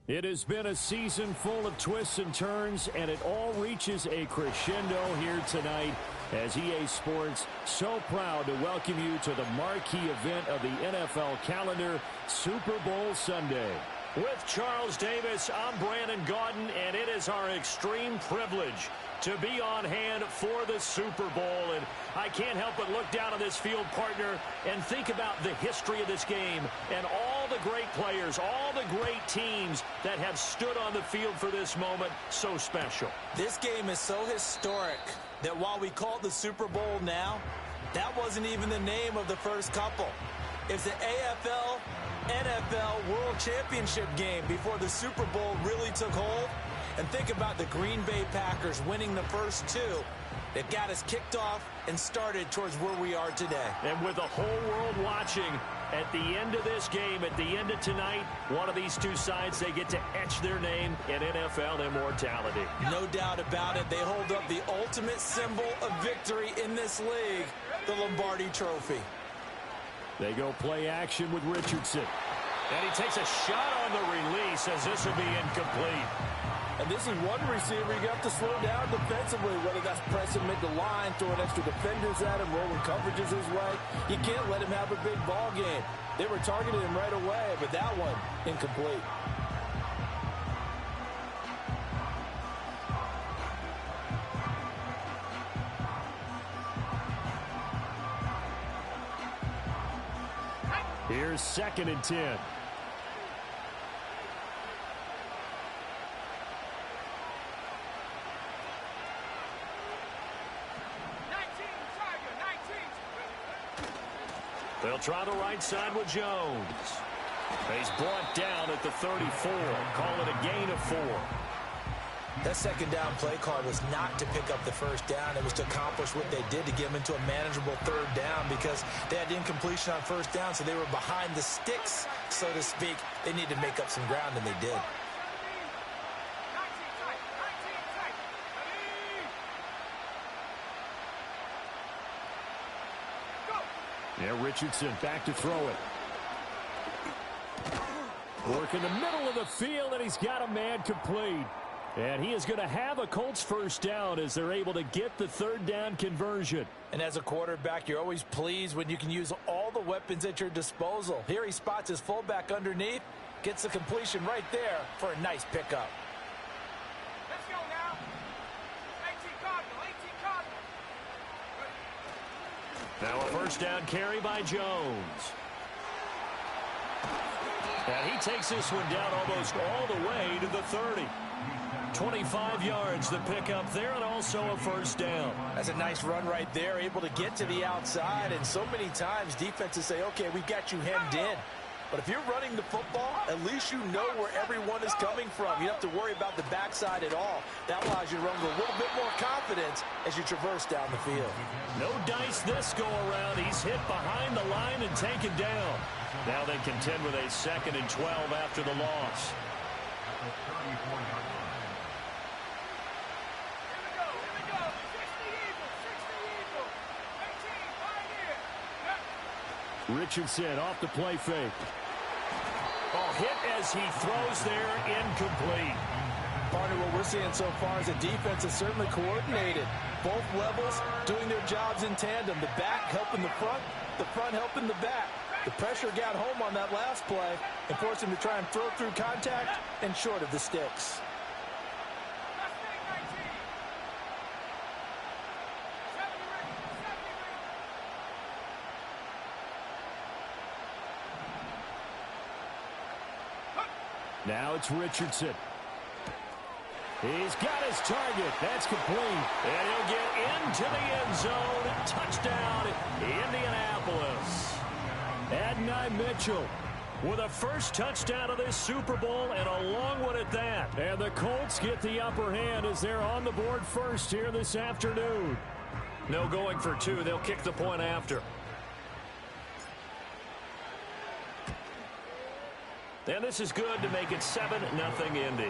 It has been a season full of twists and turns, and it all reaches a crescendo here tonight as EA Sports so proud to welcome you to the marquee event of the NFL calendar, Super Bowl Sunday. With Charles Davis, I'm Brandon Gaudin, and it is our extreme privilege to be on hand for the Super Bowl. And I can't help but look down on this field, partner, and think about the history of this game and all the great players, all the great teams that have stood on the field for this moment. So special. This game is so historic that while we call it the Super Bowl now, that wasn't even the name of the first couple. It's the AFL NFL World Championship game before the Super Bowl really took hold. And think about the Green Bay Packers winning the first two that got us kicked off and started towards where we are today. And with the whole world watching, at the end of this game, at the end of tonight, one of these two sides, they get to etch their name in NFL immortality. No doubt about it. They hold up the ultimate symbol of victory in this league, the Lombardi Trophy. They go play action with Richardson. And he takes a shot on the release as this will be incomplete. And this is one receiver you have to slow down defensively, whether that's pressing mid the line, throwing extra defenders at him, rolling coverages his way. You can't let him have a big ball game. They were targeting him right away, but that one, incomplete. Here's 2nd and 10. They'll try the right side with Jones. He's brought down at the 34. Call it a gain of 4. That second down play call was not to pick up the first down. It was to accomplish what they did to get them into a manageable third down because they had incompletion on first down, so they were behind the sticks, so to speak. They needed to make up some ground, and they did. Yeah, Richardson back to throw it. Work in the middle of the field, and he's got a man complete. And he is going to have a Colts first down as they're able to get the third down conversion. And as a quarterback, you're always pleased when you can use all the weapons at your disposal. Here he spots his fullback underneath, gets the completion right there for a nice pickup. Let's go now. 18 Cardinal, 18 Cardinal. Now a first down carry by Jones. And he takes this one down almost all the way to the 30. 25 yards the pickup there, and also a first down. That's a nice run right there, able to get to the outside. And so many times defenses say, okay, we've got you hemmed in. But if you're running the football, at least you know where everyone is coming from. You don't have to worry about the backside at all. That allows you to run with a little bit more confidence as you traverse down the field. No dice this go around. He's hit behind the line and taken down. Now they contend with a 2nd and 12 after the loss. Richardson off the play fake. Oh, hit as he throws there, incomplete. Partner, what we're seeing so far is the defense is certainly coordinated. Both levels doing their jobs in tandem. The back helping the front helping the back. The pressure got home on that last play and forced him to try and throw through contact and short of the sticks. Now it's Richardson. He's got his target. That's complete. And he'll get into the end zone. Touchdown, Indianapolis. Adonai Mitchell with a first touchdown of this Super Bowl, and a long one at that. And the Colts get the upper hand as they're on the board first here this afternoon. No going for two. They'll kick the point after. And this is good to make it 7-0 Indy.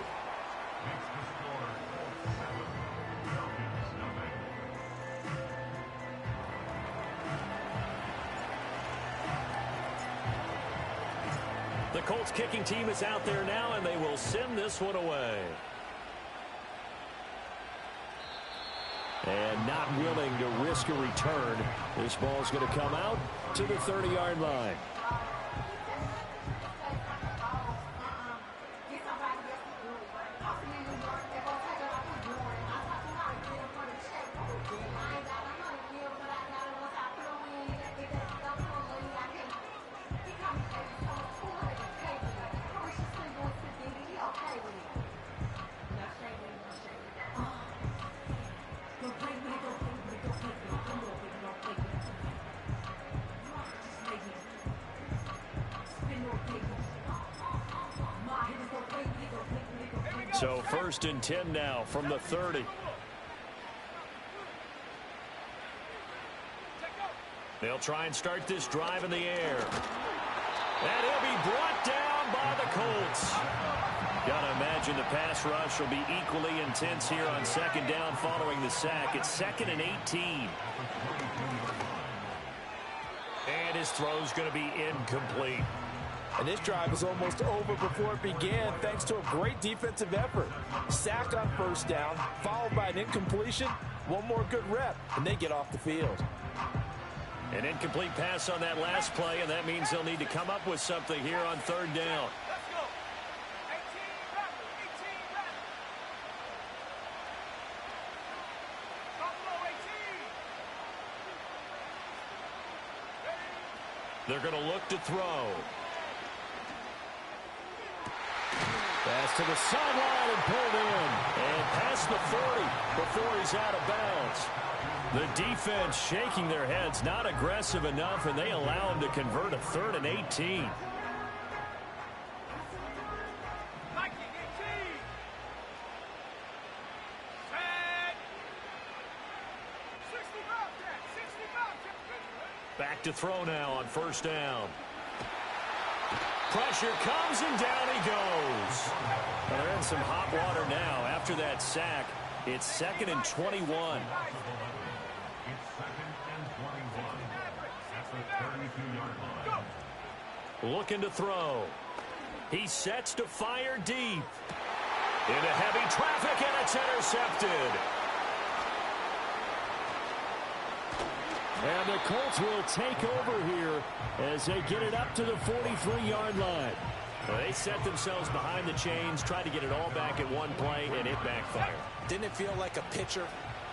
The Colts kicking team is out there now, and they will send this one away. And not willing to risk a return. This ball's going to come out to the 30-yard line. So 1st and 10 now from the 30. They'll try and start this drive in the air. And he'll be brought down by the Colts. Gotta imagine the pass rush will be equally intense here on 2nd down following the sack. It's 2nd and 18. And his throw's going to be incomplete. And this drive is almost over before it began thanks to a great defensive effort. Sack on 1st down, followed by an incompletion. One more good rep, and they get off the field. An incomplete pass on that last play, and that means they'll need to come up with something here on 3rd down. Let's go. 18 back. 18 back. Buffalo 18. They're going to look to throw. Pass to the sideline and pulled in. And past the 40 before he's out of bounds. The defense shaking their heads, not aggressive enough, and they allow him to convert a 3rd and 18. Back to throw now on 1st down. Pressure comes, and down he goes. Well, they're in some hot water now. After that sack, it's 2nd and 21. Looking to throw. He sets to fire deep. Into heavy traffic, and it's intercepted. And the Colts will take over here as they get it up to the 43-yard line. Well, they set themselves behind the chains, tried to get it all back in one play, and it backfired. Didn't it feel like a pitcher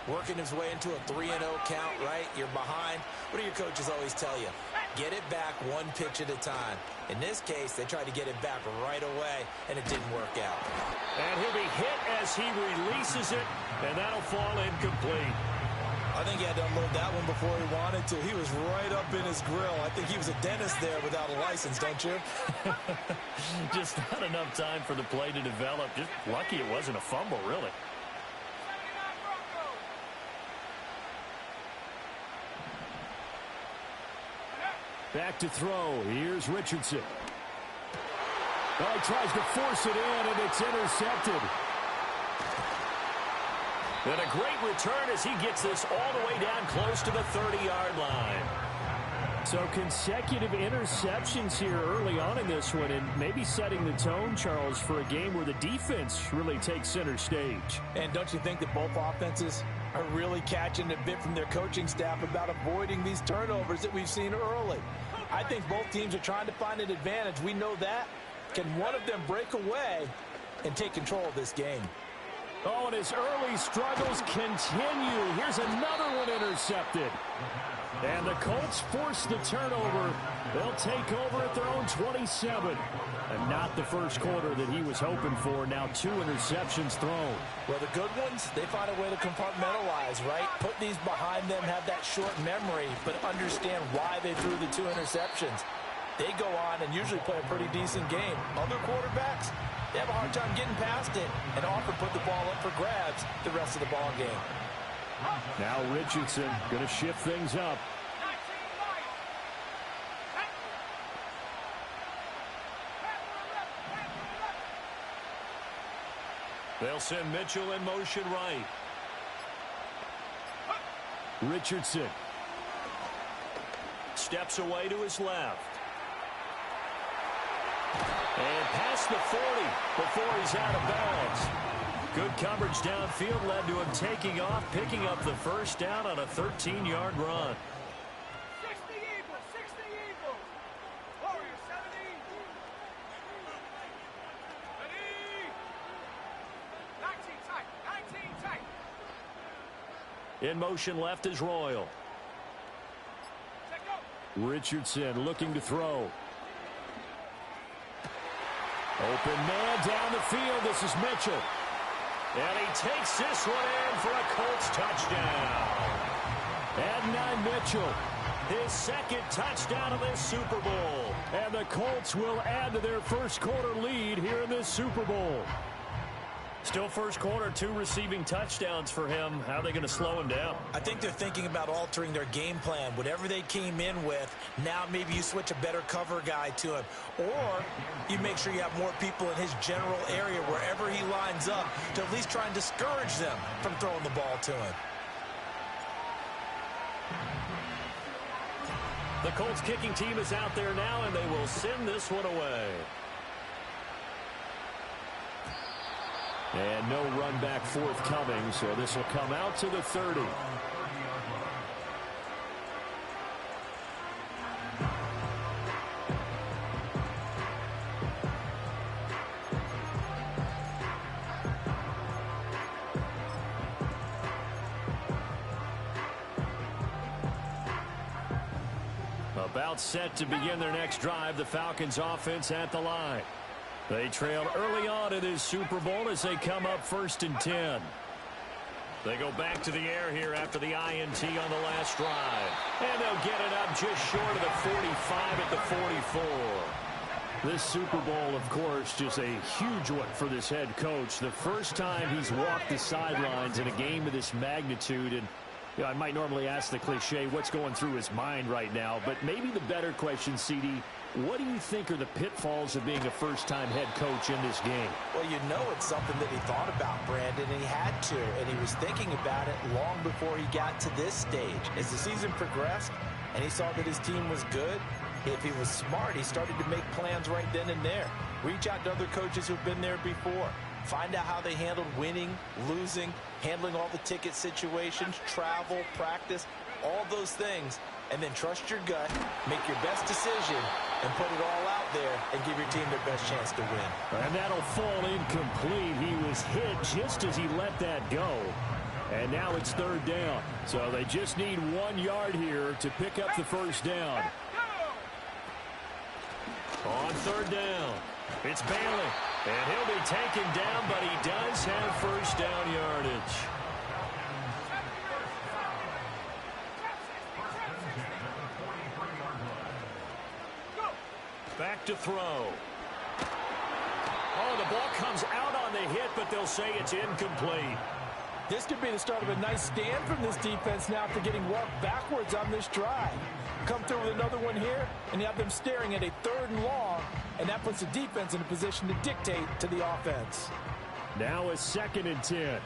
working his way into a 3-0 count, right? You're behind. What do your coaches always tell you? Get it back one pitch at a time. In this case, they tried to get it back right away, and it didn't work out. And he'll be hit as he releases it, and that'll fall incomplete. I think he had to unload that one before he wanted to. He was right up in his grill. I think he was a dentist there without a license, don't you? Just not enough time for the play to develop. Just lucky it wasn't a fumble, really. Back to throw. Here's Richardson. Oh, he tries to force it in, and it's intercepted. And a great return as he gets this all the way down close to the 30-yard line. So consecutive interceptions here early on in this one, and maybe setting the tone, Charles, for a game where the defense really takes center stage. And don't you think that both offenses are really catching a bit from their coaching staff about avoiding these turnovers that we've seen early? I think both teams are trying to find an advantage. We know that. Can one of them break away and take control of this game? Oh, and his early struggles continue. Here's another one intercepted. And the Colts force the turnover. They'll take over at their own 27. And not the first quarter that he was hoping for. Now 2 interceptions thrown. Well, the good ones, they find a way to compartmentalize, right? Put these behind them, have that short memory, but understand why they threw the 2 interceptions. They go on and usually play a pretty decent game. Other quarterbacks, they have a hard time getting past it and often put the ball up for grabs the rest of the ball game. Now Richardson going to shift things up. They'll send Mitchell in motion right. Richardson steps away to his left. And past the 40 before he's out of bounds. Good coverage downfield led to him taking off, picking up the first down on a 13-yard run. 60 Eagles, 60 Eagles. Warriors, 70. Ready. 19 tight, 19 tight. In motion left is Royal. Check go. Richardson looking to throw. Open man down the field. This is Mitchell. And he takes this one in for a Colts touchdown. Adonai Mitchell, his second touchdown of this Super Bowl. And the Colts will add to their first quarter lead here in this Super Bowl. Still first quarter, 2 receiving touchdowns for him. How are they going to slow him down? I think they're thinking about altering their game plan. Whatever they came in with, now maybe you switch a better cover guy to him. Or you make sure you have more people in his general area wherever he lines up to at least try and discourage them from throwing the ball to him. The Colts kicking team is out there now, and they will send this one away. And no run back forthcoming, so this will come out to the 30. About set to begin their next drive, the Falcons offense at the line. They trailed early on in this Super Bowl as they come up 1st and 10. They go back to the air here after the INT on the last drive. And they'll get it up just short of the 45 at the 44. This Super Bowl, of course, just a huge one for this head coach. The first time he's walked the sidelines in a game of this magnitude. And you know, I might normally ask the cliche, what's going through his mind right now? But maybe the better question, CD, what do you think are the pitfalls of being a first-time head coach in this game? Well, you know it's something that he thought about, Brandon, and he had to. And he was thinking about it long before he got to this stage. As the season progressed and he saw that his team was good, if he was smart, he started to make plans right then and there. Reach out to other coaches who've been there before. Find out how they handled winning, losing, handling all the ticket situations, travel, practice, all those things. And then trust your gut, make your best decision, and put it all out there and give your team their best chance to win. And that'll fall incomplete. He was hit just as he let that go. And now it's 3rd down. So they just need 1 yard here to pick up the first down. On 3rd down, it's Bailey. And he'll be taken down, but he does have first down yardage. Back to throw. Oh, the ball comes out on the hit, but they'll say it's incomplete. This could be the start of a nice stand from this defense now after getting walked backwards on this drive. Come through with another one here, and you have them staring at a 3rd and long, and that puts the defense in a position to dictate to the offense. Now a 2nd and 10. Here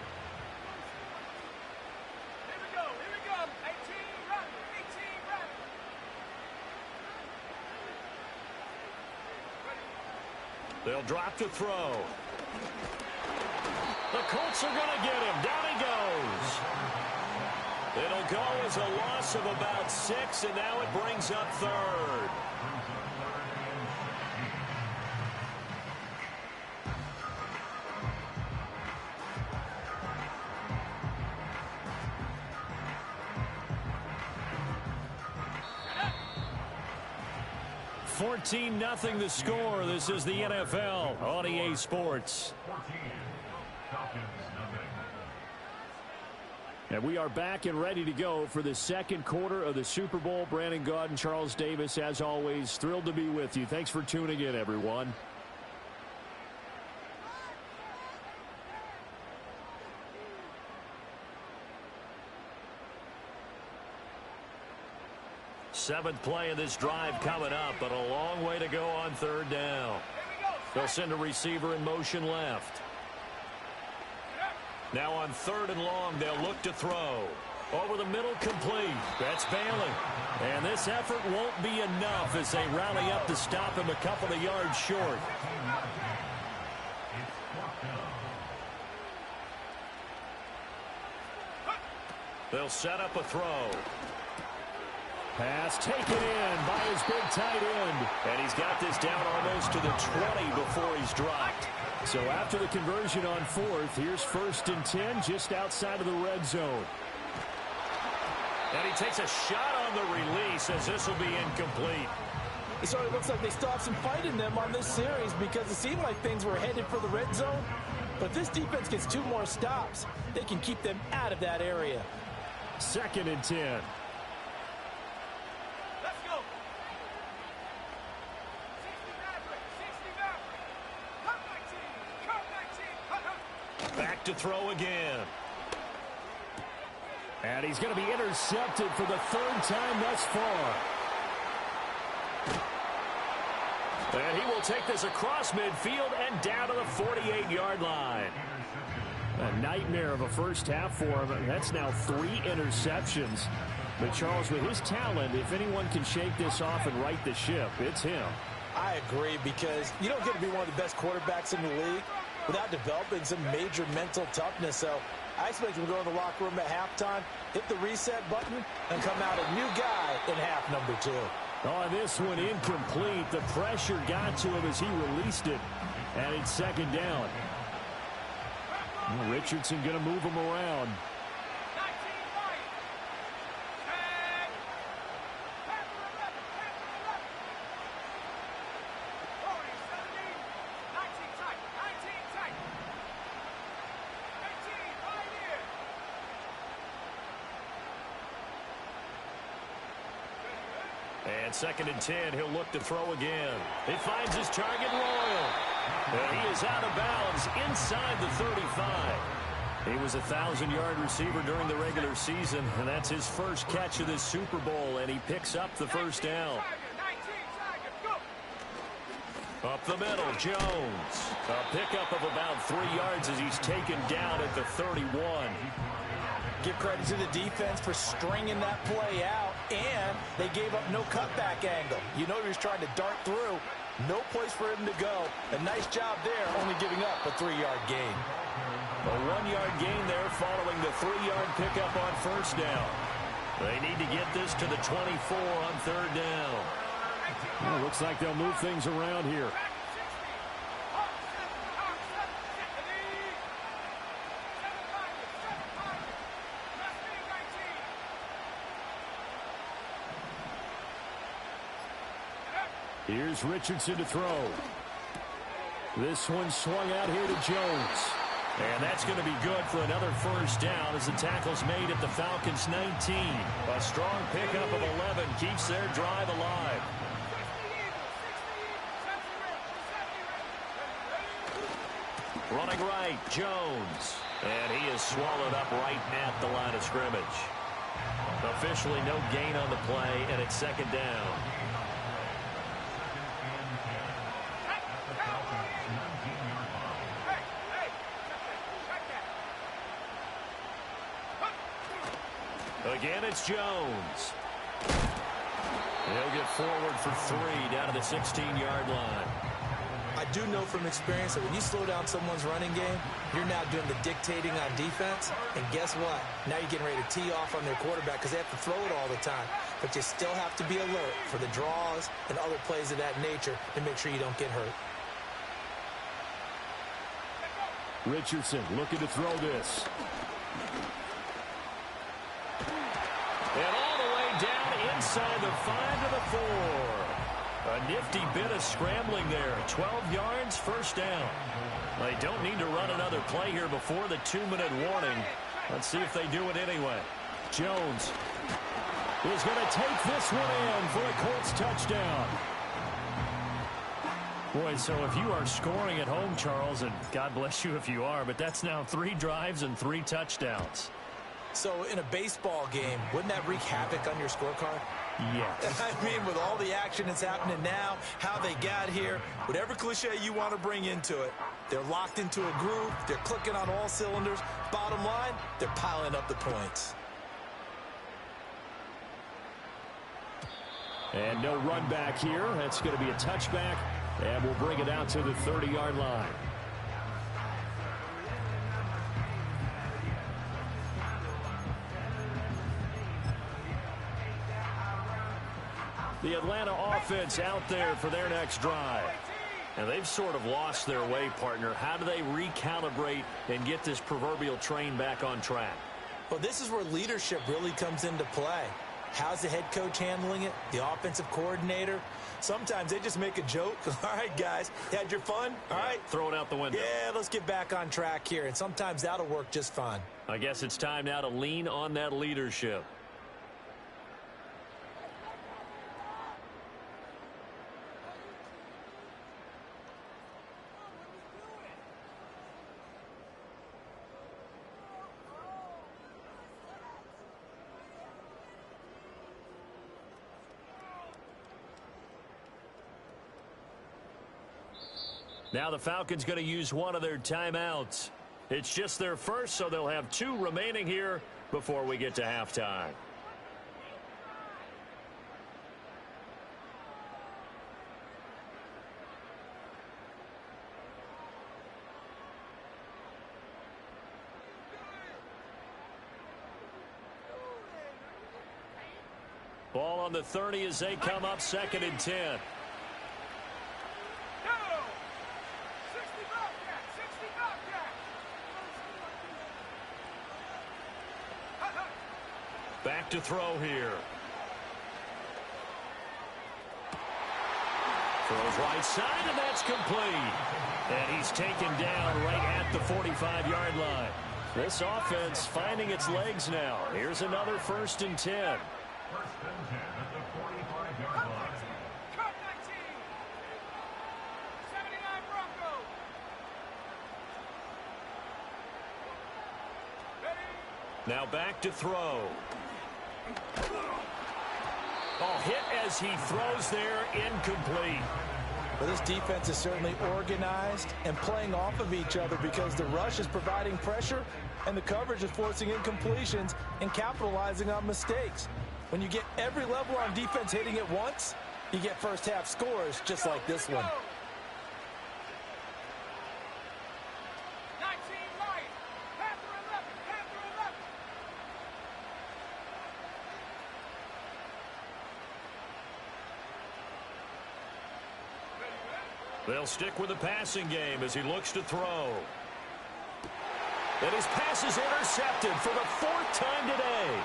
we go, 18 run, 18 run. They'll drop to throw. The Colts are going to get him. Down he goes. It'll go as a loss of about 6, and now it brings up 3rd. $14-0 the score. This is the NFL on EA Sports. And we are back and ready to go for the second quarter of the Super Bowl. Brandon Gaudin, Charles Davis, as always, thrilled to be with you. Thanks for tuning in, everyone. Seventh play of this drive coming up, but a long way to go on 3rd down. They'll send a receiver in motion left. Now on 3rd and long, they'll look to throw. Over the middle, complete. That's Bailey. And this effort won't be enough as they rally up to stop him a couple of yards short. They'll set up a throw. Pass taken in by his big tight end. And he's got this down almost to the 20 before he's dropped. So after the conversion on fourth, here's 1st and 10 just outside of the red zone. And he takes a shot on the release as this will be incomplete. It sort of looks like they still have some fight in them on this series because it seemed like things were headed for the red zone. But if this defense gets 2 more stops, they can keep them out of that area. 2nd and 10. Let's go. 60 Maverick. 60 Maverick. Come 19. Come 19. Back to throw again. And he's going to be intercepted for the 3rd time thus far. And he will take this across midfield and down to the 48-yard line. A nightmare of a first half for him. That's now 3 interceptions. But Charles, with his talent, if anyone can shake this off and right the ship, it's him. I agree, because you don't get to be one of the best quarterbacks in the league without developing some major mental toughness. So I expect him to go in the locker room at halftime, hit the reset button, and come out a new guy in half number 2. Oh, this one incomplete. The pressure got to him as he released it. And it's 2nd down. Richardson going to move him around. 19 right. 10. Panther 11. Panther 11. 40, 17. 19 tight. 19 tight. 18 right here. And 2nd and 10, he'll look to throw again. He finds his target, Royal. And he is out of bounds inside the 35. He was a 1,000-yard receiver during the regular season, and that's his first catch of this Super Bowl, and he picks up the 1st down. 19 go. Up the middle, Jones. A pickup of about 3 yards as he's taken down at the 31. Give credit to the defense for stringing that play out, and they gave up no cutback angle. You know he was trying to dart through. No place for him to go. A nice job there, only giving up a 3-yard gain. A 1-yard gain there following the 3-yard pickup on 1st down. They need to get this to the 24 on 3rd down. Well, looks like they'll move things around here. Here's Richardson to throw. This one swung out here to Jones. And that's going to be good for another 1st down as the tackle's made at the Falcons 19. A strong pickup of 11 keeps their drive alive. Running right, Jones. And he is swallowed up right at the line of scrimmage. Officially no gain on the play, and it's 2nd down. Again, it's Jones. He'll get forward for 3 down to the 16-yard line. I do know from experience that when you slow down someone's running game, you're now doing the dictating on defense. And guess what? Now you're getting ready to tee off on their quarterback because they have to throw it all the time. But you still have to be alert for the draws and other plays of that nature to make sure you don't get hurt. Richardson looking to throw this. And all the way down inside the 5 to the 4. A nifty bit of scrambling there. 12 yards, 1st down. They don't need to run another play here before the 2-minute warning. Let's see if they do it anyway. Jones is going to take this one in for a Colts touchdown. Boy, so if you are scoring at home, Charles, and God bless you if you are, but that's now 3 drives and 3 touchdowns. So in a baseball game, wouldn't that wreak havoc on your scorecard? Yes. I mean, with all the action that's happening now, how they got here, whatever cliche you want to bring into it, they're locked into a groove, they're clicking on all cylinders. Bottom line, they're piling up the points. And no run back here. That's going to be a touchback, and we'll bring it out to the 30-yard line. The Atlanta offense out there for their next drive. And they've sort of lost their way, partner. How do they recalibrate and get this proverbial train back on track? Well, this is where leadership really comes into play. How's the head coach handling it? The offensive coordinator? Sometimes they just make a joke. All right, guys, you had your fun? All right. Throw it out the window. Yeah, let's get back on track here. And sometimes that'll work just fine. I guess it's time now to lean on that leadership. Now the Falcons going to use one of their timeouts. It's just their first, so they'll have 2 remaining here before we get to halftime. Ball on the 30 as they come up 2nd and 10. Back to throw here. Throws right side, and that's complete. And he's taken down right at the 45-yard line. This offense finding its legs now. Here's another 1st and 10. 1st and 10 at the 45-yard line. Cut 19. 79 Broncos. Ready? Now back to throw. Oh, hit as he throws there, incomplete. Well, this defense is certainly organized and playing off of each other because the rush is providing pressure and the coverage is forcing incompletions and capitalizing on mistakes. When you get every level on defense hitting it once, you get first half scores just like this one. 19 Lions. Panther 11. Panther 11. They'll stick with the passing game as he looks to throw. And his pass is intercepted for the 4th time today.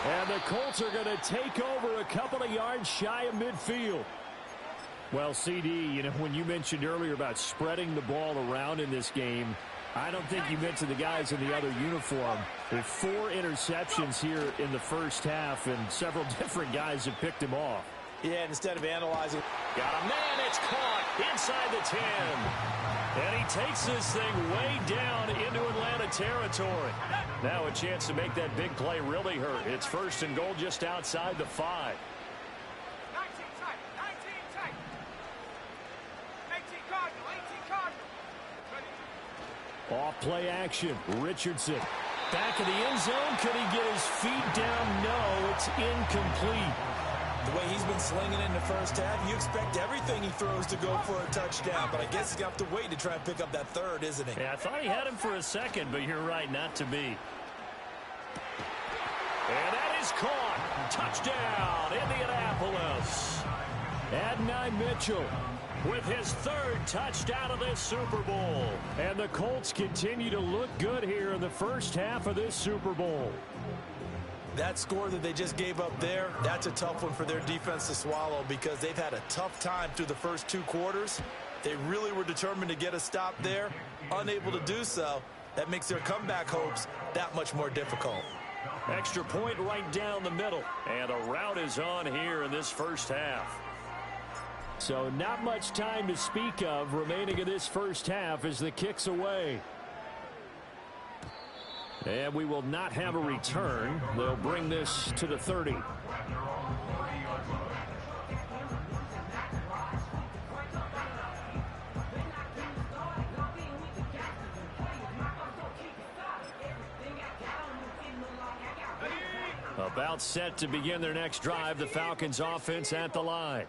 And the Colts are going to take over a couple of yards shy of midfield. Well, CD, you know, when you mentioned earlier about spreading the ball around in this game, I don't think you meant to the guys in the other uniform. There are 4 interceptions here in the first half, and several different guys have picked him off. Yeah, instead of analyzing. Got a man, it's caught inside the 10. And he takes this thing way down into Atlanta territory. Now a chance to make that big play really hurt. It's 1st and goal just outside the 5. 19 tight. 19 tight. 18 Cardinal. 18 Cardinal. Ready? Off play action. Richardson. Back of the end zone. Could he get his feet down? No, it's incomplete. The way he's been slinging in the first half, you expect everything he throws to go for a touchdown. But I guess he's going to have to wait to try and pick up that 3rd, isn't he? Yeah, I thought he had him for a second, but you're right, not to be. And that is caught. Touchdown, Indianapolis. Adonai Mitchell with his 3rd touchdown of this Super Bowl. And the Colts continue to look good here in the first half of this Super Bowl. That score that they just gave up there, that's a tough one for their defense to swallow because they've had a tough time through the first 2 quarters. They really were determined to get a stop there, unable to do so. That makes their comeback hopes that much more difficult. Extra point right down the middle. And a rout is on here in this first half. So not much time to speak of remaining in this first half as the kick's away. And we will not have a return. They'll bring this to the 30. About set to begin their next drive, the Falcons offense at the line.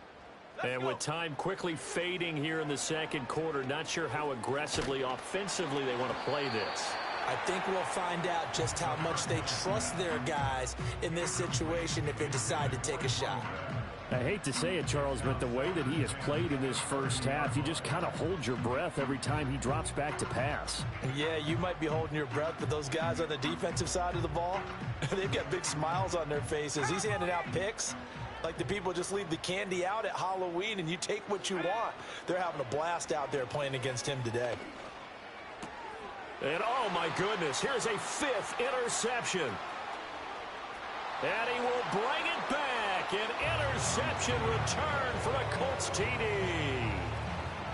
And with time quickly fading here in the second quarter, not sure how aggressively, offensively they want to play this. I think we'll find out just how much they trust their guys in this situation if they decide to take a shot. I hate to say it, Charles, but the way that he has played in this first half, you just kind of hold your breath every time he drops back to pass. Yeah, you might be holding your breath, but those guys on the defensive side of the ball, they've got big smiles on their faces. He's handing out picks like the people just leave the candy out at Halloween and you take what you want. They're having a blast out there playing against him today. And oh my goodness, here's a 5th interception. And he will bring it back. An interception return for a Colts TD.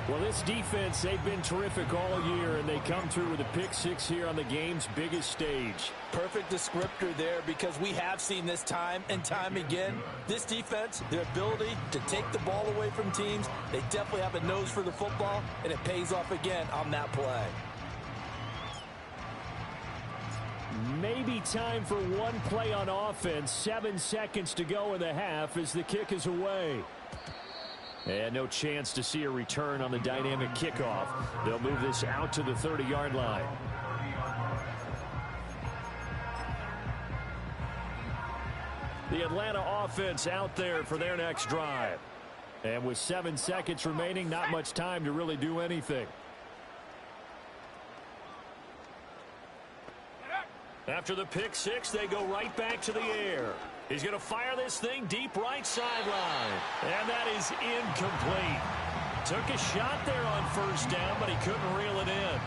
Well, this defense, they've been terrific all year, and they come through with a pick 6 here on the game's biggest stage. Perfect descriptor there, because we have seen this time and time again. This defense, their ability to take the ball away from teams, they definitely have a nose for the football, and it pays off again on that play. Maybe time for one play on offense. 7 seconds to go in the half as the kick is away. And no chance to see a return on the dynamic kickoff. They'll move this out to the 30-yard line. The Atlanta offense out there for their next drive. And with 7 seconds remaining, not much time to really do anything. After the pick 6, they go right back to the air. He's going to fire this thing deep right sideline. And that is incomplete. Took a shot there on first down, but he couldn't reel it in.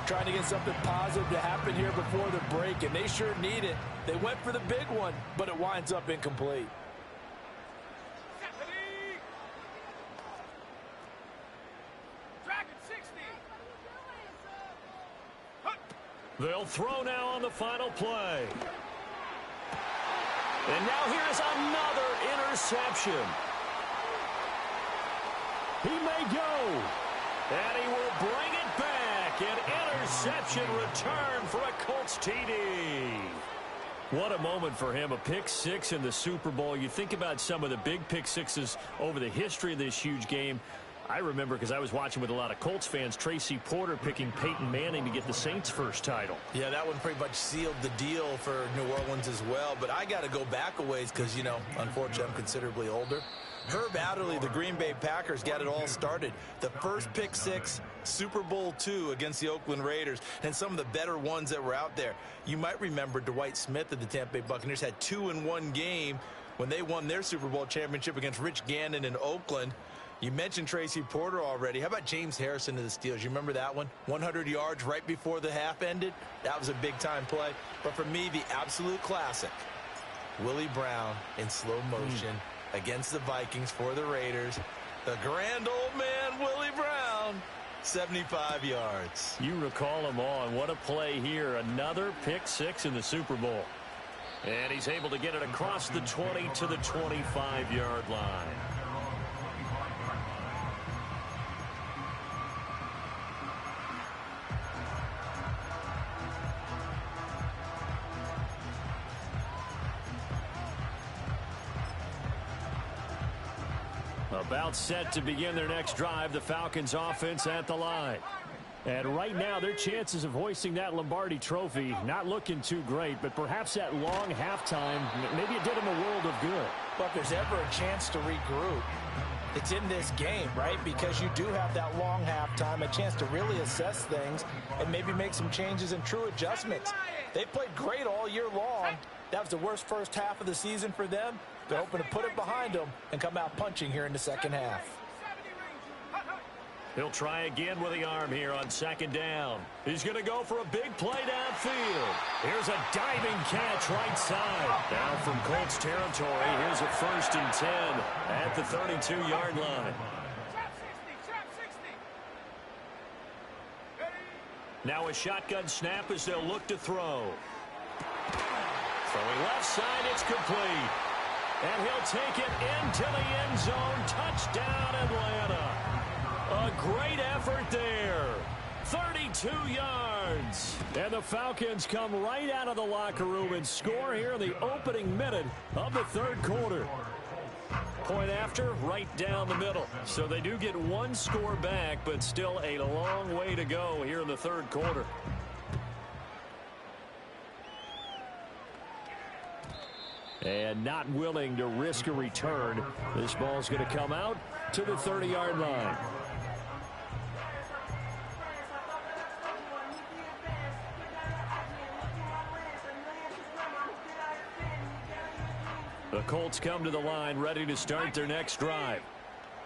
Trying to get something positive to happen here before the break, and they sure need it. They went for the big one, but it winds up incomplete. They'll throw now on the final play. And now here's another interception. He may go. And he will bring it back. An interception return for a Colts TD. What a moment for him. A pick 6 in the Super Bowl. You think about some of the big pick 6s over the history of this huge game. I remember, because I was watching with a lot of Colts fans, Tracy Porter picking Peyton Manning to get the Saints' first title. Yeah, that one pretty much sealed the deal for New Orleans as well. But I got to go back a ways because, you know, unfortunately, I'm considerably older. Herb Adderley, the Green Bay Packers, got it all started. The first pick 6, Super Bowl II against the Oakland Raiders, and some of the better ones that were out there. You might remember Dwight Smith of the Tampa Bay Buccaneers had 2 in one game when they won their Super Bowl championship against Rich Gannon in Oakland. You mentioned Tracy Porter already. How about James Harrison of the Steelers? You remember that one? 100 yards right before the half ended? That was a big-time play. But for me, the absolute classic, Willie Brown in slow motion against the Vikings for the Raiders. The grand old man, Willie Brown, 75 yards. You recall them all, and what a play here. Another pick 6 in the Super Bowl. And he's able to get it across the 20 to the 25-yard line. About set to begin their next drive, the Falcons offense at the line. And right now, their chances of hoisting that Lombardi trophy not looking too great, but perhaps that long halftime, maybe it did them a world of good. But if there's ever a chance to regroup, it's in this game, right? Because you do have that long halftime, a chance to really assess things and maybe make some changes and true adjustments. They played great all year long. That was the worst first half of the season for them. They're hoping to put it behind them and come out punching here in the second half. He'll try again with the arm here on second down. He's going to go for a big play downfield. Here's a diving catch right side. Now from Colts territory, here's a 1st and 10 at the 32-yard line. Now a shotgun snap as they'll look to throw. Throwing left side, it's complete. And he'll take it into the end zone. Touchdown, Atlanta. A great effort there. 32 yards. And the Falcons come right out of the locker room and score here in the opening minute of the third quarter. Point after, right down the middle. So they do get one score back, but still a long way to go here in the third quarter. And not willing to risk a return. This ball's going to come out to the 30-yard line. The Colts come to the line ready to start their next drive.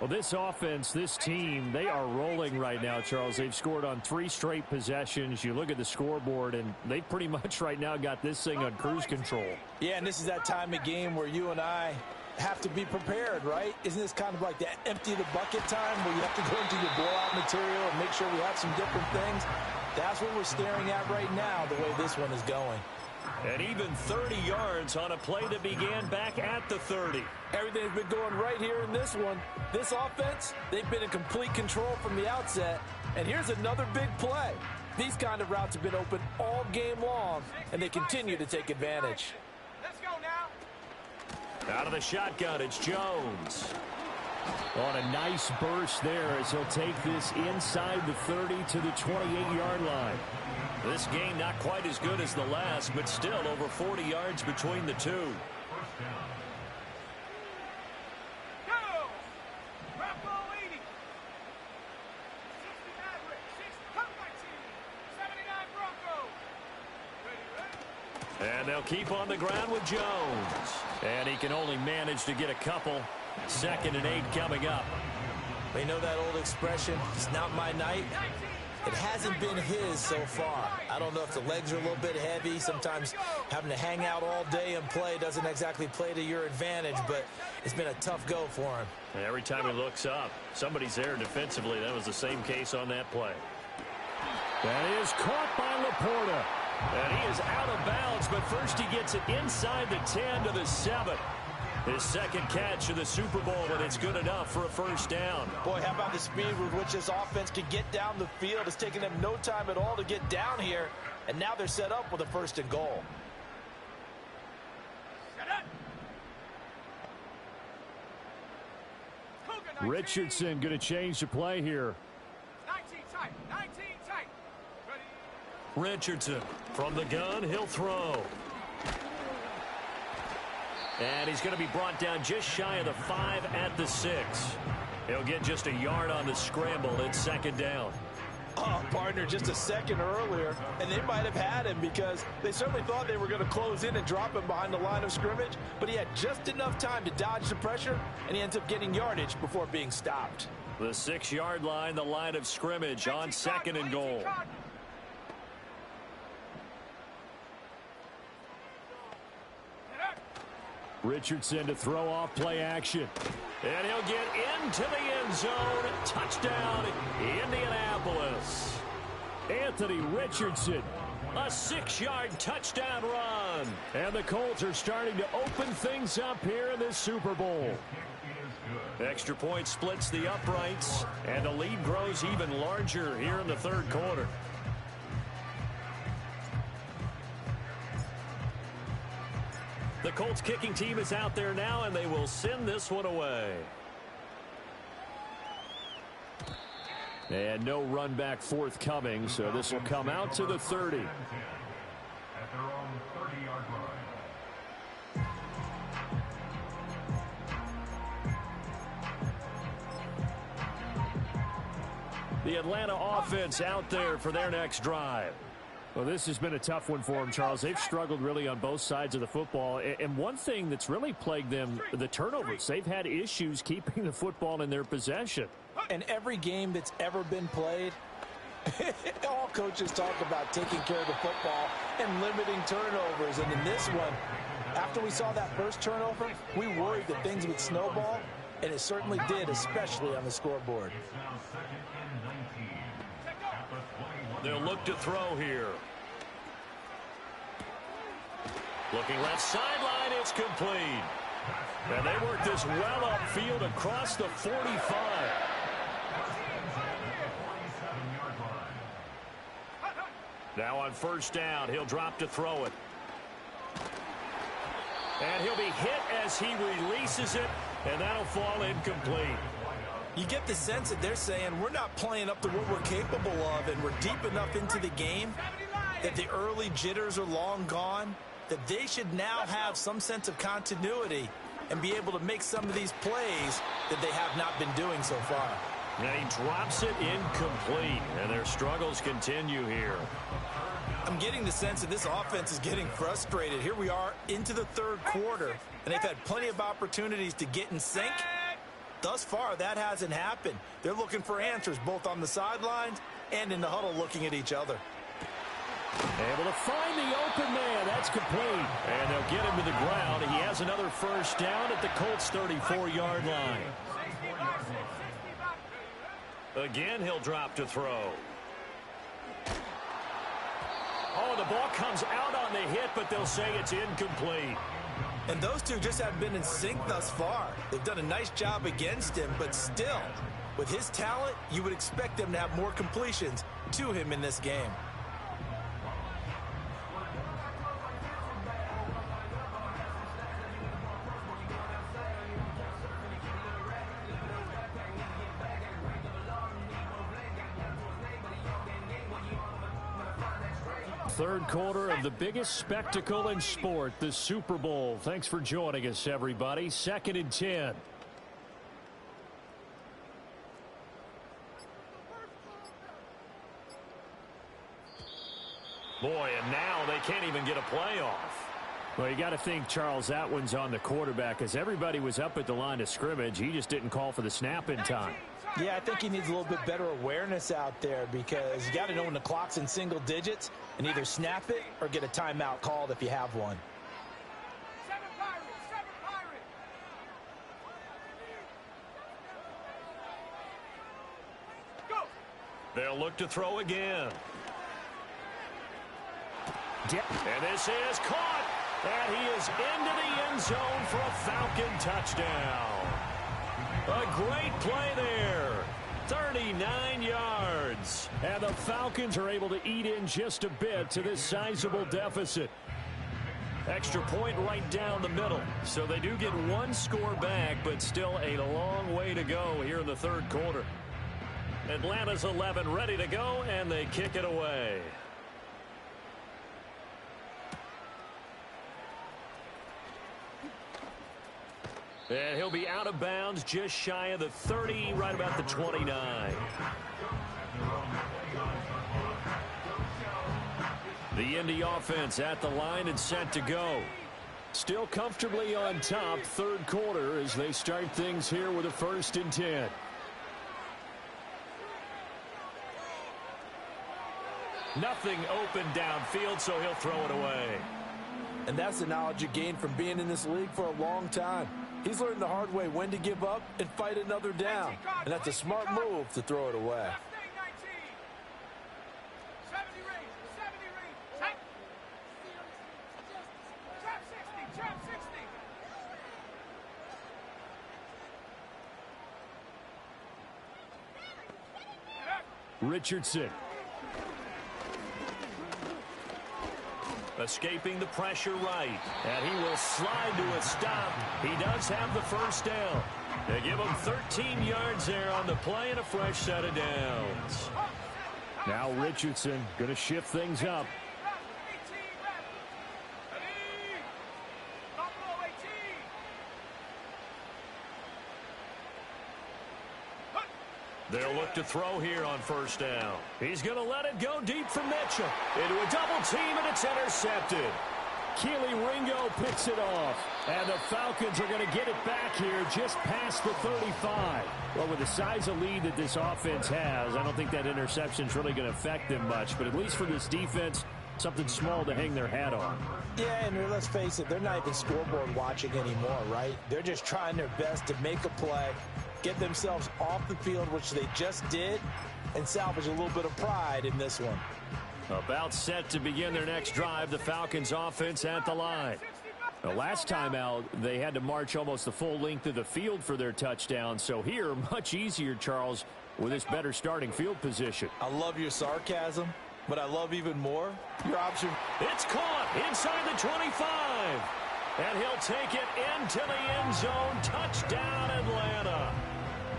Well, this offense, this team, they are rolling right now, Charles. They've scored on 3 straight possessions. You look at the scoreboard, and they've pretty much right now got this thing on cruise control. Yeah, and this is that time of game where you and I have to be prepared, right? Isn't this kind of like that empty the bucket time where you have to go into your blowout material and make sure we have some different things? That's what we're staring at right now, the way this one is going. And even 30 yards on a play that began back at the 30. Everything's been going right here in this one. This offense, they've been in complete control from the outset. And here's another big play. These kind of routes have been open all game long, and they continue to take advantage. Let's go now. Out of the shotgun, it's Jones. On a nice burst there as he'll take this inside the 30 to the 28-yard line. This game not quite as good as the last, but still over 40 yards between the two. Go! Drop ball 80. 60 Maverick. 6 come back team. 79 Bronco. Ready. And they'll keep on the ground with Jones. And he can only manage to get a couple. 2nd and 8 coming up. You know that old expression, it's not my night? It hasn't been his so far. I don't know if the legs are a little bit heavy. Sometimes having to hang out all day and play doesn't exactly play to your advantage, but it's been a tough go for him. Every time he looks up, somebody's there defensively. That was the same case on that play. That is caught by Laporta. And he is out of bounds, but first he gets it inside the 10 to the 7. His 2nd catch of the Super Bowl, and it's good enough for a first down. Boy, how about the speed with which this offense can get down the field? It's taken them no time at all to get down here, and now they're set up with a 1st and goal. Richardson going to change the play here. 19 tight. 19 tight. Ready. Richardson from the gun, he'll throw. And he's going to be brought down just shy of the 5 at the 6. He'll get just a yard on the scramble. It's 2nd down. Oh, partner, just a second earlier, and they might have had him because they certainly thought they were going to close in and drop him behind the line of scrimmage, but he had just enough time to dodge the pressure, and he ends up getting yardage before being stopped. The 6-yard line, the line of scrimmage on 2nd and goal. Richardson to throw off play action. And he'll get into the end zone. Touchdown, Indianapolis. Anthony Richardson, a 6-yard touchdown run. And the Colts are starting to open things up here in this Super Bowl. Extra point splits the uprights, and the lead grows even larger here in the third quarter. The Colts kicking team is out there now, and they will send this one away. And no run back forthcoming, so this will come out to the 30. At their own 30-yard line. The Atlanta offense out there for their next drive. Well, this has been a tough one for them, Charles. They've struggled really on both sides of the football. And one thing that's really plagued them, the turnovers. They've had issues keeping the football in their possession. And every game that's ever been played, all coaches talk about taking care of the football and limiting turnovers. And in this one, after we saw that first turnover, we worried that things would snowball, and it certainly did, especially on the scoreboard. It's now 2nd and 19. At the 21. They'll look to throw here. Looking left sideline, it's complete. And they work this well upfield across the 45. Now on first down, he'll drop to throw it. And he'll be hit as he releases it, and that'll fall incomplete. You get the sense that they're saying we're not playing up to what we're capable of, and we're deep enough into the game that the early jitters are long gone, that they should now have some sense of continuity and be able to make some of these plays that they have not been doing so far. And he drops it incomplete, and their struggles continue here. I'm getting the sense that this offense is getting frustrated. Here we are into the third quarter, and they've had plenty of opportunities to get in sync. Thus far, that hasn't happened. They're looking for answers both on the sidelines and in the huddle looking at each other. Able to find the open man. That's complete. And they'll get him to the ground. He has another first down at the Colts' 34-yard line. Again, he'll drop to throw. Oh, the ball comes out on the hit, but they'll say it's incomplete. And those two just haven't been in sync thus far. They've done a nice job against him, but still, with his talent, you would expect them to have more completions to him in this game. Third quarter of the biggest spectacle in sport, the Super Bowl. Thanks for joining us, everybody. 2nd and 10. Boy, and now they can't even get a play off. Well, you got to think, Charles, that one's on the quarterback, as everybody was up at the line of scrimmage. He just didn't call for the snap in time. Yeah, I think he needs a little bit better awareness out there, because you got to know when the clock's in single digits and either snap it or get a timeout called if you have one. They'll look to throw again. And this is caught. And he is into the end zone for a Falcon touchdown. A great play there. 39 yards. And the Falcons are able to eat in just a bit to this sizable deficit. Extra point right down the middle. So they do get one score back, but still a long way to go here in the third quarter. Atlanta's 11 ready to go, and they kick it away. And he'll be out of bounds just shy of the 30, right about the 29. The Indy offense at the line and set to go. Still comfortably on top, third quarter, as they start things here with a 1st and 10. Nothing open downfield, so he'll throw it away. And that's the knowledge you gain from being in this league for a long time. He's learned the hard way when to give up and fight another down. And that's a smart move to throw it away. Richardson. Escaping the pressure right. And he will slide to a stop. He does have the first down. They give him 13 yards there on the play and a fresh set of downs. Now Richardson going to shift things up. They'll look to throw here on first down. He's going to let it go deep for Mitchell. Into a double team, and it's intercepted. Keely Ringo picks it off. And the Falcons are going to get it back here just past the 35. Well, with the size of lead that this offense has, I don't think that interception's really going to affect them much. But at least for this defense, something small to hang their hat on. Yeah, and let's face it, they're not even scoreboard watching anymore, right? They're just trying their best to make a play, get themselves off the field, which they just did, and salvage a little bit of pride in this one. About set to begin their next drive, the Falcons offense at the line. The last time out, they had to march almost the full length of the field for their touchdown. So here, much easier, Charles, with this better starting field position. I love your sarcasm. But I love even more your option. It's caught inside the 25. And he'll take it into the end zone. Touchdown, Atlanta.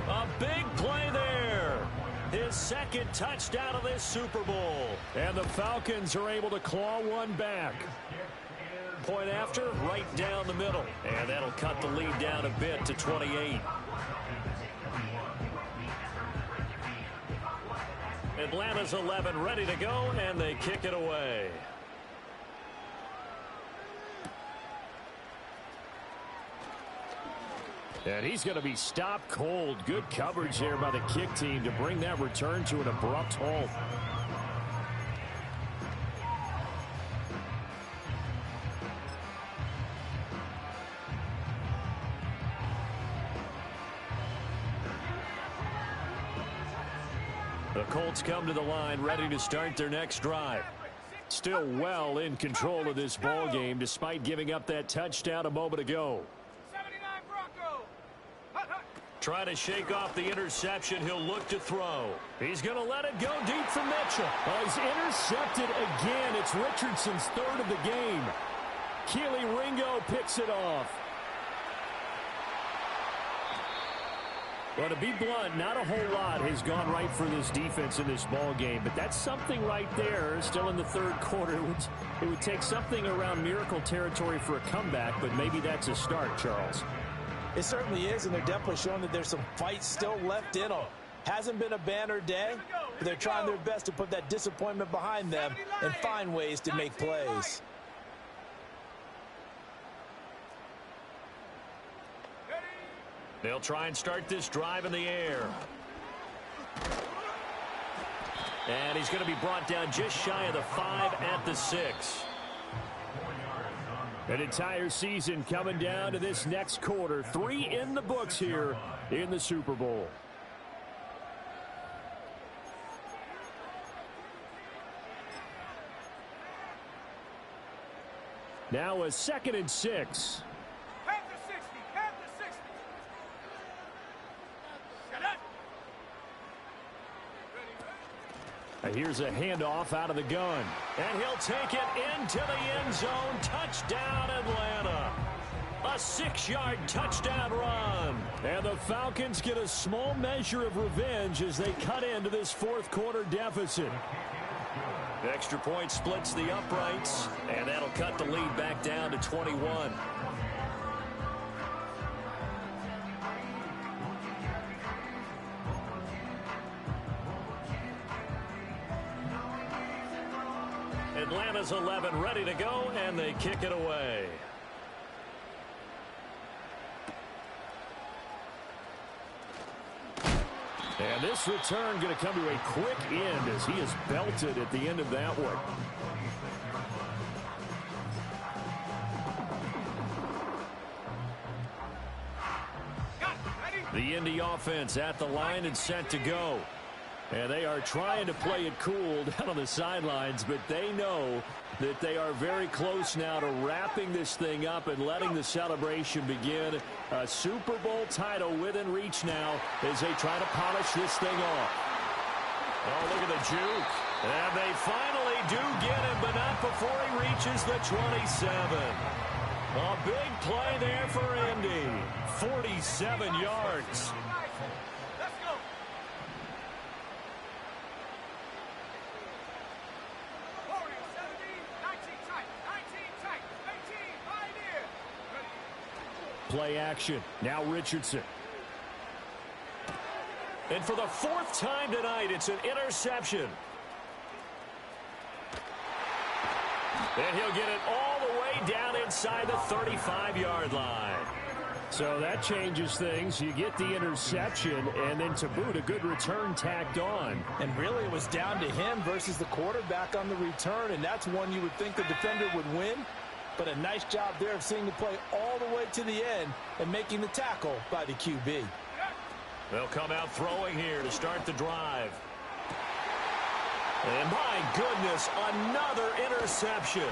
A big play there. His second touchdown of this Super Bowl. And the Falcons are able to claw one back. Point after, right down the middle. And that'll cut the lead down a bit to 28. Atlanta's 11 ready to go, and they kick it away. And he's going to be stopped cold. Good coverage there by the kick team to bring that return to an abrupt halt. The Colts come to the line ready to start their next drive. Still well in control of this ball game despite giving up that touchdown a moment ago. 79 Bronco. Trying to shake off the interception. He'll look to throw. He's going to let it go deep for Mitchell. Oh, he's intercepted again. It's Richardson's third of the game. Keely Ringo picks it off. Well, to be blunt, not a whole lot has gone right for this defense in this ball game, but that's something right there. Still in the third quarter. It would take something around miracle territory for a comeback, but maybe that's a start, Charles. It certainly is, and they're definitely showing that there's some fight still left in them. Hasn't been a banner day, but they're trying their best to put that disappointment behind them and find ways to make plays. They'll try and start this drive in the air. And he's going to be brought down just shy of the 5 at the 6. An entire season coming down to this next quarter. 3 in the books here in the Super Bowl. Now a 2nd and 6. Here's a handoff out of the gun. And he'll take it into the end zone. Touchdown, Atlanta. A 6-yard touchdown run. And the Falcons get a small measure of revenge as they cut into this fourth quarter deficit. The extra point splits the uprights, and that'll cut the lead back down to 21. Atlanta's 11 ready to go, and they kick it away. And this return going to come to a quick end as he is belted at the end of that one. The Indy offense at the line and set to go. And they are trying to play it cool down on the sidelines, but they know that they are very close now to wrapping this thing up and letting the celebration begin. A Super Bowl title within reach now as they try to polish this thing off. Oh, look at the juke. And they finally do get him, but not before he reaches the 27. A big play there for Indy. 47 yards. Play action. Now Richardson. And for the 4th time tonight, it's an interception. And he'll get it all the way down inside the 35-yard line. So that changes things. You get the interception, and then to boot, a good return tacked on. And really, it was down to him versus the quarterback on the return, and that's one you would think the defender would win. But a nice job there of seeing the play all the way to the end and making the tackle by the QB. They'll come out throwing here to start the drive. And my goodness, another interception.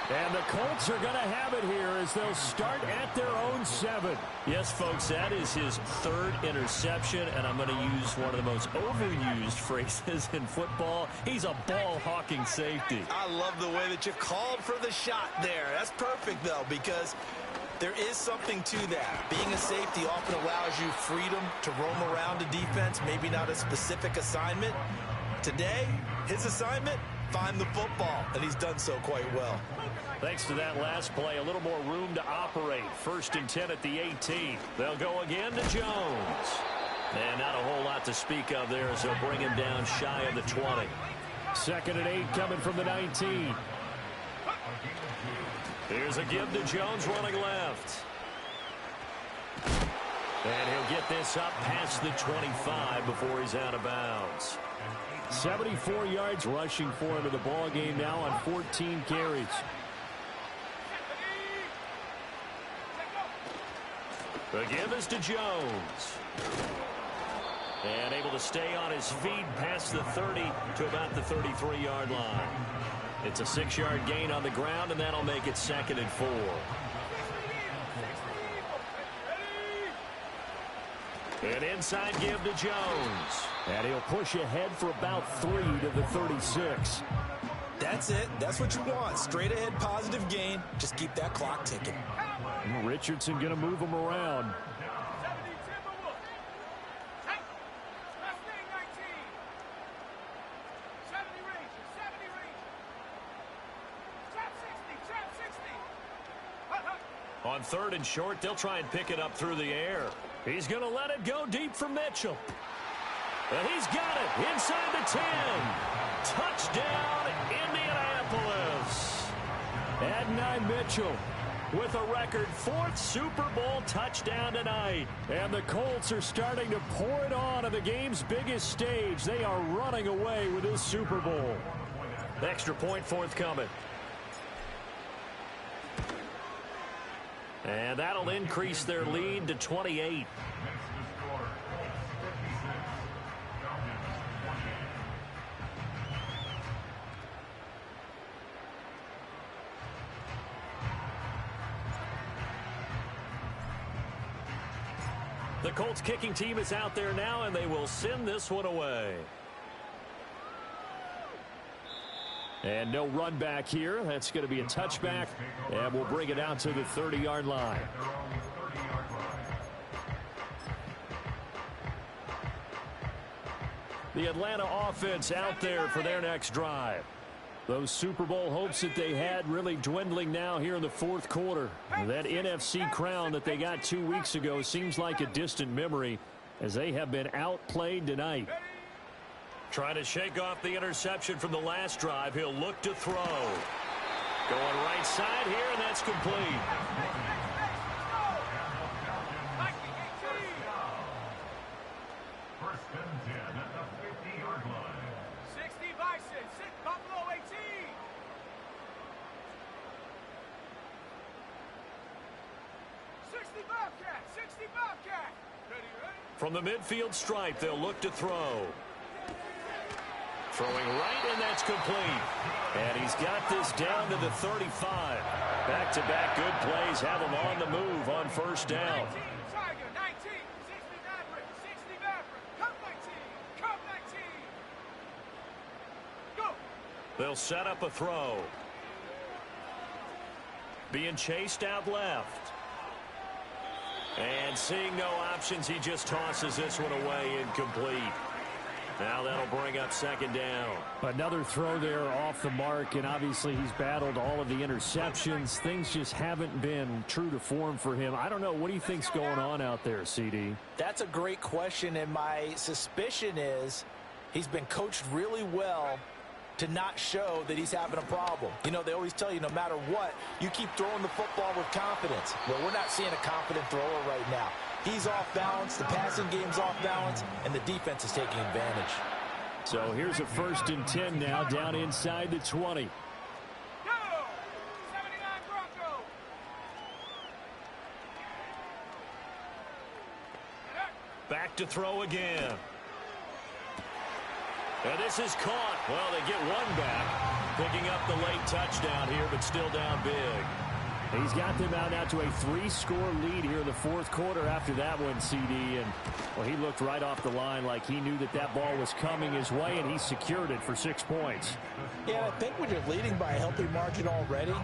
And the Colts are going to have it here as they'll start at their own 7. Yes, folks, that is his 3rd interception, and I'm going to use one of the most overused phrases in football. He's a ball-hawking safety. I love the way that you called for the shot there. That's perfect, though, because there is something to that. Being a safety often allows you freedom to roam around a defense, maybe not a specific assignment. Today, his assignment, find the football, and he's done so quite well. Thanks to that last play, a little more room to operate. 1st and 10 at the 18. They'll go again to Jones. And not a whole lot to speak of there as they'll bring him down shy of the 20. 2nd and 8 coming from the 19. Here's a give to Jones running left. And he'll get this up past the 25 before he's out of bounds. 74 yards rushing for him in the ball game now on 14 carries. The give is to Jones. And able to stay on his feet past the 30 to about the 33-yard line. It's a 6-yard gain on the ground, and that'll make it 2nd and 4. An inside give to Jones. And he'll push ahead for about 3 to the 36. That's it. That's what you want. Straight ahead positive gain. Just keep that clock ticking. Richardson going to move him around. On 3rd and short, they'll try and pick it up through the air. He's going to let it go deep for Mitchell. And he's got it inside the 10. Touchdown, Indianapolis. Adonai Mitchell with a record 4th Super Bowl touchdown tonight. And the Colts are starting to pour it on the game's biggest stage. They are running away with this Super Bowl. Extra point forthcoming. And that'll increase their lead to 28. The Colts kicking team is out there now, and they will send this one away. And no run back here. That's going to be a touchback, and we'll bring it out to the 30-yard line. The Atlanta offense out there for their next drive. Those Super Bowl hopes that they had really dwindling now here in the 4th quarter. That NFC crown that they got 2 weeks ago seems like a distant memory as they have been outplayed tonight. Trying to shake off the interception from the last drive. He'll look to throw. Going right side here, and that's complete. First and 10 at the 50-yard line. 60 Bison, 6 Buffalo 18. 60 Bobcat, 60 Bobcat. Ready, ready? From the midfield stripe, they'll look to throw. Throwing right, and that's complete. And he's got this down to the 35. Back-to-back good plays have him on the move on 1st down. 19, Tiger, 19, 60 Maverick, 60 Maverick, come 19, come 19. Go. They'll set up a throw. Being chased out left. And seeing no options, he just tosses this one away incomplete. Now that'll bring up 2nd down. Another throw there off the mark, and obviously he's battled all of the interceptions. Things just haven't been true to form for him. I don't know. What do you think's going on out there, CD? That's a great question, and my suspicion is he's been coached really well to not show that he's having a problem. You know, they always tell you no matter what, you keep throwing the football with confidence. Well, we're not seeing a confident thrower right now. He's off balance, the passing game's off balance, and the defense is taking advantage. So here's a 1st and 10 now, down inside the 20. Go. 79 Bronco. Back to throw again. And this is caught. Well, they get one back. Picking up the late touchdown here, but still down big. He's got them out now to a 3-score lead here in the fourth quarter after that one, CD. And, well, he looked right off the line like he knew that that ball was coming his way, and he secured it for 6 points. Yeah, I think when you're leading by a healthy margin already,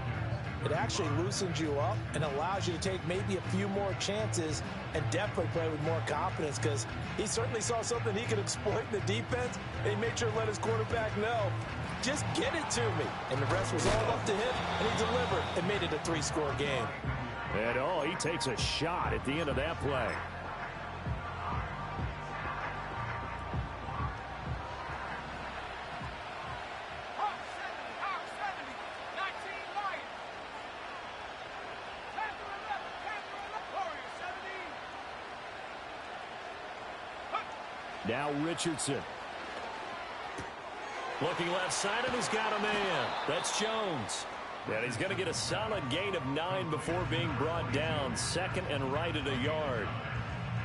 it actually loosens you up and allows you to take maybe a few more chances and definitely play with more confidence, because he certainly saw something he could exploit in the defense, and he made sure to let his quarterback know, just get it to me. And the rest was all up to him, and he delivered and made it a 3-score game. And, oh, he takes a shot at the end of that play. Now Richardson. Looking left side, and he's got a man. That's Jones. And he's going to get a solid gain of 9 before being brought down. Second and right at a yard.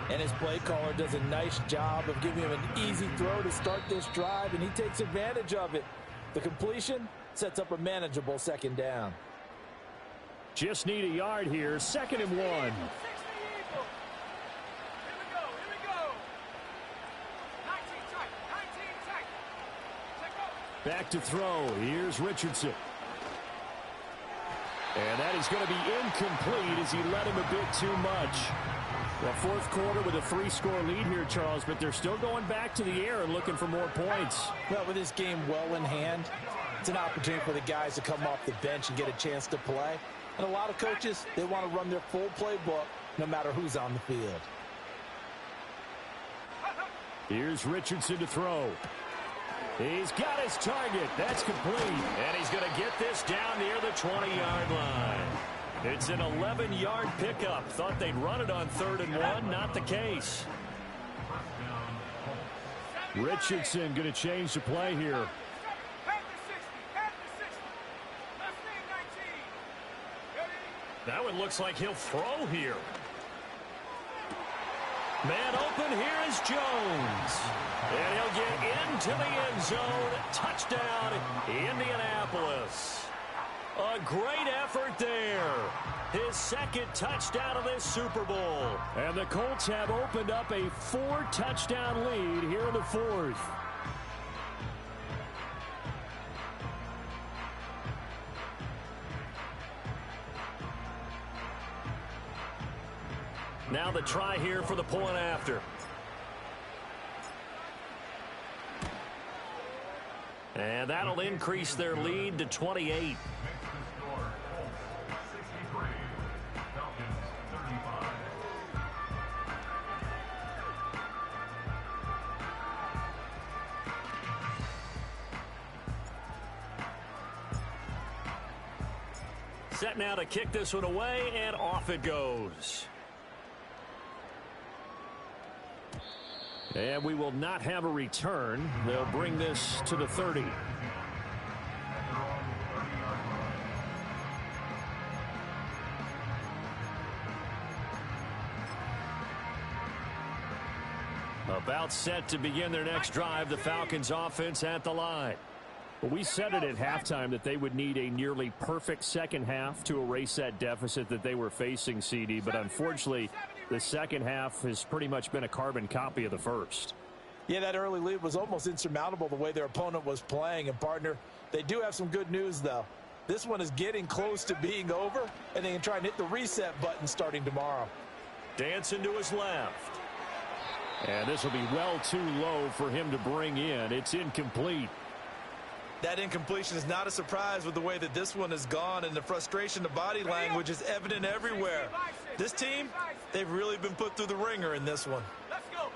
And his play caller does a nice job of giving him an easy throw to start this drive, and he takes advantage of it. The completion sets up a manageable second down. Just need a yard here. 2nd and 1. Back to throw. Here's Richardson. And that is going to be incomplete as he led him a bit too much. Well, fourth quarter with a 3-score lead here, Charles, but they're still going back to the air and looking for more points. Well, with this game well in hand, it's an opportunity for the guys to come off the bench and get a chance to play. And a lot of coaches, they want to run their full playbook no matter who's on the field. Here's Richardson to throw. He's got his target. That's complete. And he's going to get this down near the 20-yard line. It's an 11-yard pickup. Thought they'd run it on 3rd and 1. Not the case. Richardson going to change the play here. That one looks like he'll throw here. Man open, here is Jones. And he'll get into the end zone. Touchdown, Indianapolis. A great effort there. His 2nd touchdown of this Super Bowl. And the Colts have opened up a 4-touchdown lead here in the 4th. Now the try here for the point after. And that'll increase their lead to 28. Set now to kick this one away, and off it goes. And we will not have a return. They'll bring this to the 30. About set to begin their next drive, the Falcons offense at the line. Well, we said it at halftime that they would need a nearly perfect second half to erase that deficit that they were facing, CD, but unfortunately, the second half has pretty much been a carbon copy of the first. Yeah, that early lead was almost insurmountable the way their opponent was playing. And, partner, they do have some good news, though. This one is getting close to being over, and they can try and hit the reset button starting tomorrow. Dancing to his left. And this will be well too low for him to bring in. It's incomplete. That incompletion is not a surprise with the way that this one has gone, and the frustration, the body language is evident everywhere. This team, they've really been put through the ringer in this one. Let's go.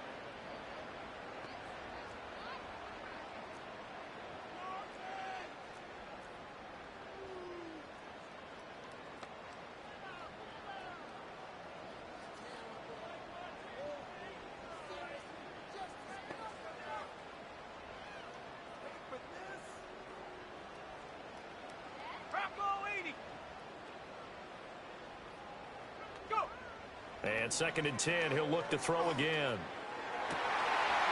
And 2nd and 10, he'll look to throw again.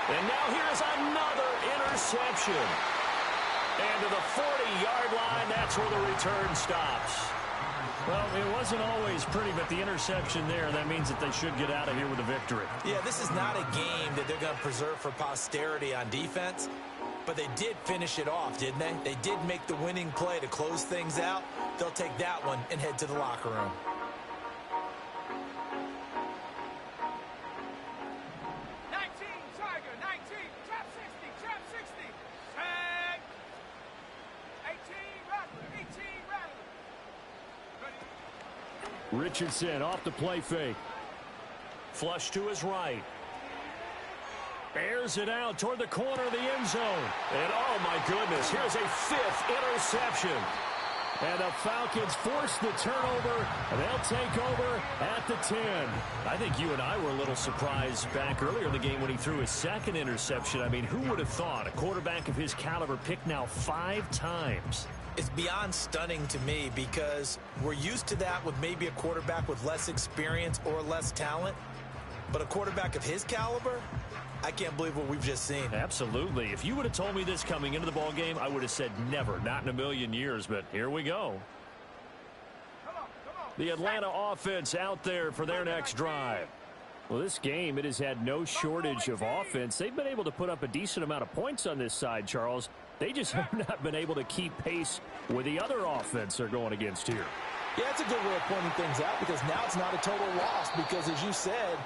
And now here's another interception. And to the 40-yard line, that's where the return stops. Well, it wasn't always pretty, but the interception there, that means that they should get out of here with a victory. Yeah, this is not a game that they're going to preserve for posterity on defense, but they did finish it off, didn't they? They did make the winning play to close things out. They'll take that one and head to the locker room. Richardson off the play fake. Flush to his right. Airs it out toward the corner of the end zone. And oh my goodness, here's a 5th interception. And the Falcons force the turnover, and they'll take over at the 10. I think you and I were a little surprised back earlier in the game when he threw his 2nd interception. I mean, who would have thought a quarterback of his caliber picked now 5 times? It's beyond stunning to me because we're used to that with maybe a quarterback with less experience or less talent. But a quarterback of his caliber, I can't believe what we've just seen. Absolutely. If you would have told me this coming into the ball game, I would have said never, not in a million years. But here we go. The Atlanta offense out there for their next drive. Well, this game, it has had no shortage of offense. They've been able to put up a decent amount of points on this side, Charles. They just have not been able to keep pace with the other offense they're going against here. Yeah, that's a good way of pointing things out because now it's not a total loss because, as you said,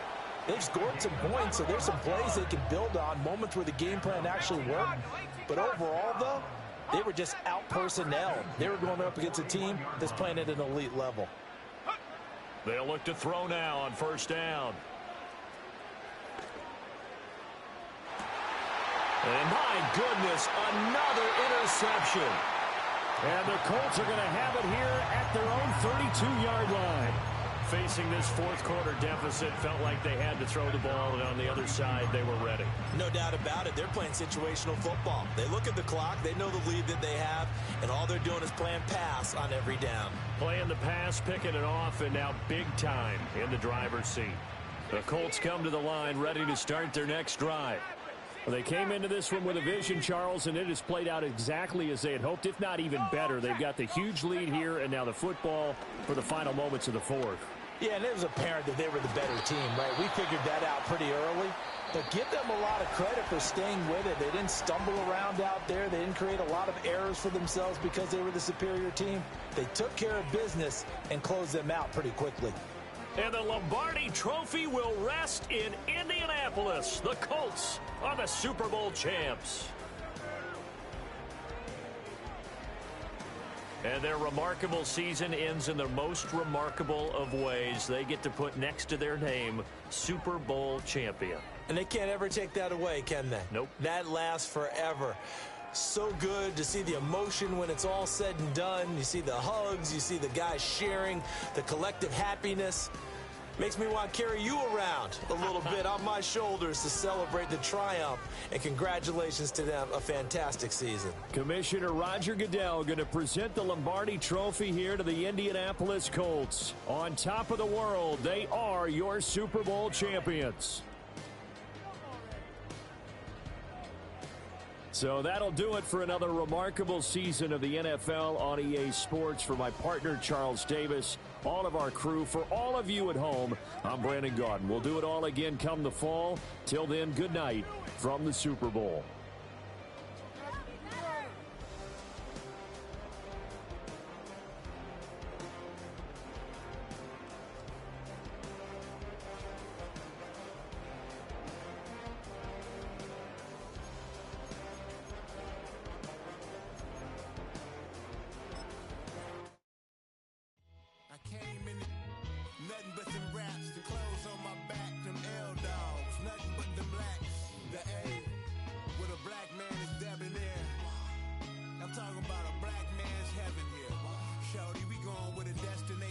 they've scored some points, so there's some plays they can build on, moments where the game plan actually worked. But overall, though, they were just out-personnel. They were going up against a team that's playing at an elite level. They'll look to throw now on 1st down. And my goodness, another interception. And the Colts are going to have it here at their own 32-yard line. Facing this 4th quarter deficit, felt like they had to throw the ball, and on the other side, they were ready. No doubt about it. They're playing situational football. They look at the clock, they know the lead that they have, and all they're doing is playing pass on every down. Playing the pass, picking it off, and now big time in the driver's seat. The Colts come to the line, ready to start their next drive. Well, they came into this one with a vision, Charles, and it has played out exactly as they had hoped, if not even better. They've got the huge lead here, and now the football for the final moments of the 4th. Yeah, and it was apparent that they were the better team, right? We figured that out pretty early. But give them a lot of credit for staying with it. They didn't stumble around out there. They didn't create a lot of errors for themselves because they were the superior team. They took care of business and closed them out pretty quickly. And the Lombardi Trophy will rest in Indianapolis. The Colts are the Super Bowl champs. And their remarkable season ends in the most remarkable of ways. They get to put next to their name, Super Bowl champion. And they can't ever take that away, can they? Nope. That lasts forever. So good to see the emotion when it's all said and done. You see the hugs, you see the guys sharing, the collective happiness. Makes me want to carry you around a little bit on my shoulders to celebrate the triumph. And congratulations to them, a fantastic season. Commissioner Roger Goodell going to present the Lombardi Trophy here to the Indianapolis Colts. On top of the world, they are your Super Bowl champions. So that'll do it for another remarkable season of the NFL on EA Sports. For my partner, Charles Davis, all of our crew, for all of you at home, I'm Brandon Gaudin. We'll do it all again come the fall. Till then, good night from the Super Bowl. Talking about a black man's heaven here. Shorty, we going where the destination